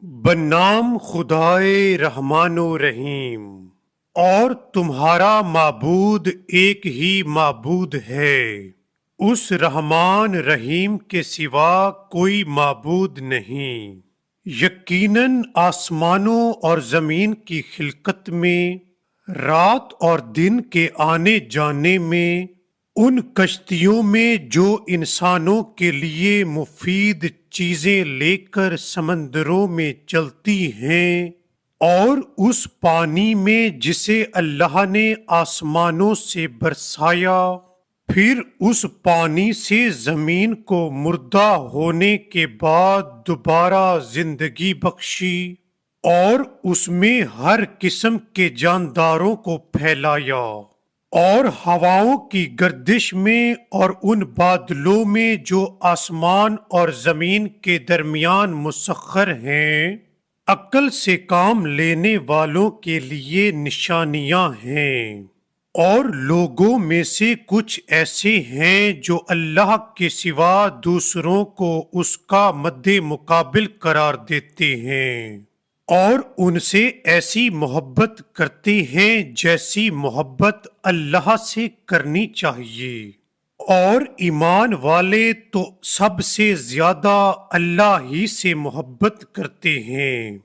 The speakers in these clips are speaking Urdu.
بنام خدائے رحمان و رحیم، اور تمہارا معبود ایک ہی معبود ہے، اس رحمان رحیم کے سوا کوئی معبود نہیں۔ یقیناً آسمانوں اور زمین کی خلقت میں، رات اور دن کے آنے جانے میں، ان کشتیوں میں جو انسانوں کے لیے مفید چیزیں لے کر سمندروں میں چلتی ہیں، اور اس پانی میں جسے اللہ نے آسمانوں سے برسایا، پھر اس پانی سے زمین کو مردہ ہونے کے بعد دوبارہ زندگی بخشی، اور اس میں ہر قسم کے جانداروں کو پھیلایا، اور ہواؤں کی گردش میں اور ان بادلوں میں جو آسمان اور زمین کے درمیان مسخر ہیں، عقل سے کام لینے والوں کے لیے نشانیاں ہیں۔ اور لوگوں میں سے کچھ ایسے ہیں جو اللہ کے سوا دوسروں کو اس کا مد مقابل قرار دیتے ہیں، اور ان سے ایسی محبت کرتے ہیں جیسی محبت اللہ سے کرنی چاہیے، اور ایمان والے تو سب سے زیادہ اللہ ہی سے محبت کرتے ہیں۔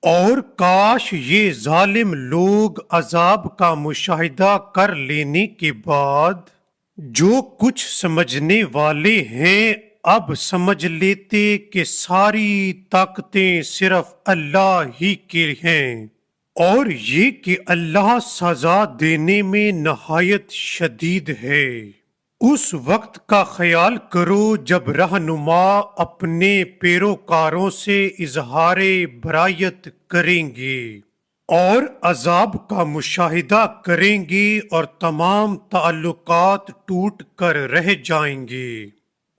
اور کاش یہ ظالم لوگ عذاب کا مشاہدہ کر لینے کے بعد جو کچھ سمجھنے والے ہیں اب سمجھ لیتے کہ ساری طاقتیں صرف اللہ ہی کی ہیں، اور یہ کہ اللہ سزا دینے میں نہایت شدید ہے۔ اس وقت کا خیال کرو جب رہنما اپنے پیروکاروں سے اظہار برائت کریں گے اور عذاب کا مشاہدہ کریں گے، اور تمام تعلقات ٹوٹ کر رہ جائیں گے،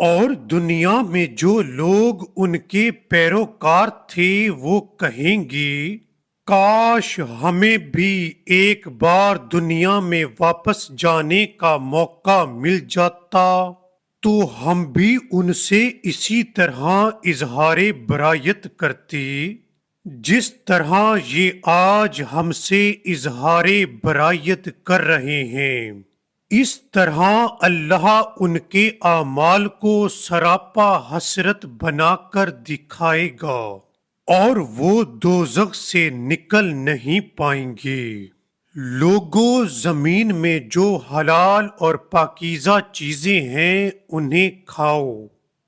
اور دنیا میں جو لوگ ان کے پیروکار تھے وہ کہیں گے کاش ہمیں بھی ایک بار دنیا میں واپس جانے کا موقع مل جاتا تو ہم بھی ان سے اسی طرح اظہار برائت کرتے جس طرح یہ آج ہم سے اظہار برائت کر رہے ہیں۔ اس طرح اللہ ان کے اعمال کو سراپا حسرت بنا کر دکھائے گا، اور وہ دوزخ سے نکل نہیں پائیں گے۔ لوگوں، زمین میں جو حلال اور پاکیزہ چیزیں ہیں انہیں کھاؤ،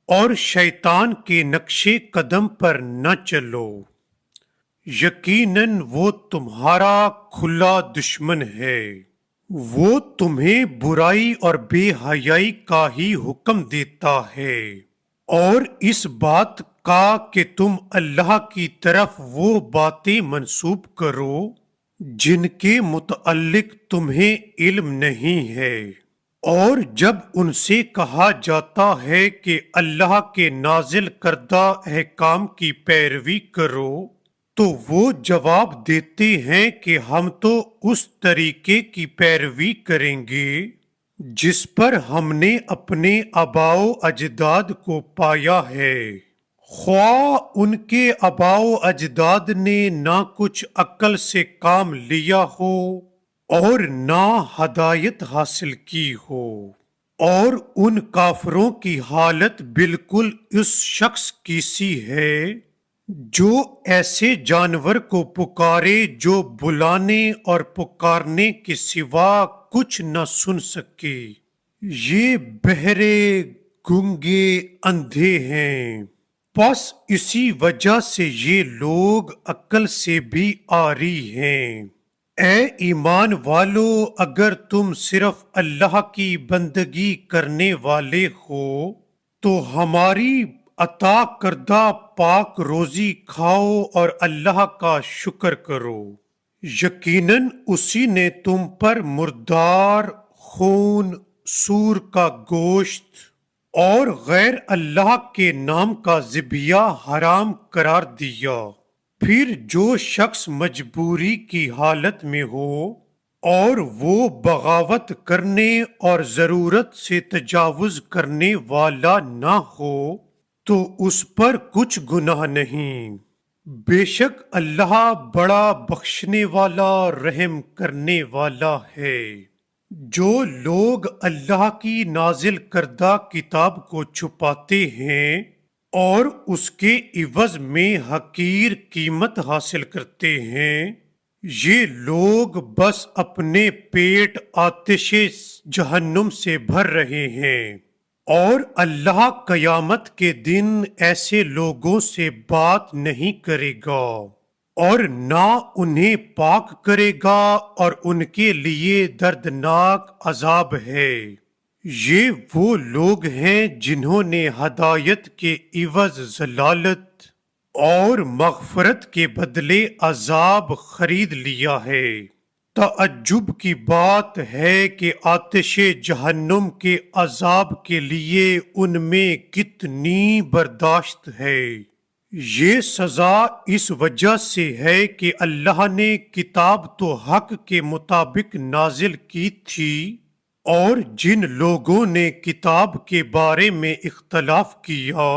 اور شیطان کے نقش قدم پر نہ چلو، یقیناً وہ تمہارا کھلا دشمن ہے۔ وہ تمہیں برائی اور بے حیائی کا ہی حکم دیتا ہے، اور اس بات کا کہ تم اللہ کی طرف وہ باتیں منسوب کرو جن کے متعلق تمہیں علم نہیں ہے، اور جب ان سے کہا جاتا ہے کہ اللہ کے نازل کردہ احکام کی پیروی کرو تو وہ جواب دیتے ہیں کہ ہم تو اس طریقے کی پیروی کریں گے جس پر ہم نے اپنے آباء و اجداد کو پایا ہے، خواہ ان کے آباء و اجداد نے نہ کچھ عقل سے کام لیا ہو اور نہ ہدایت حاصل کی ہو۔ اور ان کافروں کی حالت بالکل اس شخص کی سی ہے جو ایسے جانور کو پکارے جو بلانے اور پکارنے کے سوا کچھ نہ سن سکے۔ یہ بہرے، گونگے، اندھے ہیں، بس اسی وجہ سے یہ لوگ عقل سے بھی عاری ہیں۔ اے ایمان والو، اگر تم صرف اللہ کی بندگی کرنے والے ہو تو ہماری عطا کردہ پاک روزی کھاؤ اور اللہ کا شکر کرو، یقیناً اسی نے تم پر مردار، خون، سور کا گوشت اور غیر اللہ کے نام کا ذبیحہ حرام قرار دیا۔ پھر جو شخص مجبوری کی حالت میں ہو اور وہ بغاوت کرنے اور ضرورت سے تجاوز کرنے والا نہ ہو تو اس پر کچھ گناہ نہیں، بے شک اللہ بڑا بخشنے والا رحم کرنے والا ہے۔ جو لوگ اللہ کی نازل کردہ کتاب کو چھپاتے ہیں اور اس کے عوض میں حقیر قیمت حاصل کرتے ہیں، یہ لوگ بس اپنے پیٹ آتش جہنم سے بھر رہے ہیں، اور اللہ قیامت کے دن ایسے لوگوں سے بات نہیں کرے گا اور نہ انہیں پاک کرے گا، اور ان کے لیے دردناک عذاب ہے۔ یہ وہ لوگ ہیں جنہوں نے ہدایت کے عوض ضلالت اور مغفرت کے بدلے عذاب خرید لیا ہے۔ تعجب کی بات ہے کہ آتش جہنم کے عذاب کے لیے ان میں کتنی برداشت ہے۔ یہ سزا اس وجہ سے ہے کہ اللہ نے کتاب تو حق کے مطابق نازل کی تھی، اور جن لوگوں نے کتاب کے بارے میں اختلاف کیا،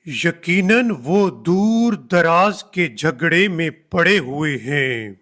یقیناً وہ دور دراز کے جھگڑے میں پڑے ہوئے ہیں۔